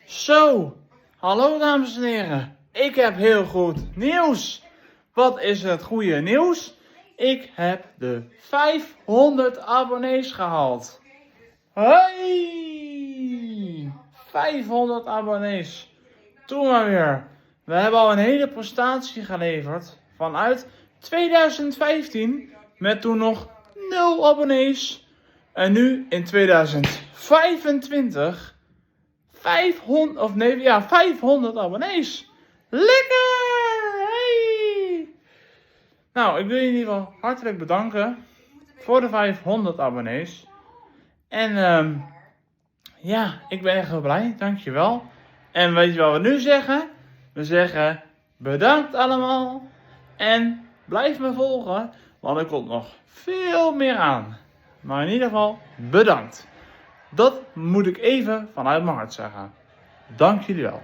Zo, hallo dames en heren. Ik heb heel goed nieuws. Wat is het goede nieuws? Ik heb de 500 abonnees gehaald. Hey! 500 abonnees. Toen maar weer. We hebben al een hele prestatie geleverd vanuit 2015 met toen nog 0 abonnees. En nu in 2025 500 abonnees. Lekker! Hey! Nou, ik wil je in ieder geval hartelijk bedanken voor de 500 abonnees. En ik ben echt heel blij. Dankjewel. En weet je wat we nu zeggen? We zeggen bedankt allemaal. En blijf me volgen, want er komt nog veel meer aan. Maar in ieder geval bedankt. Dat moet ik even vanuit mijn hart zeggen. Dank jullie wel.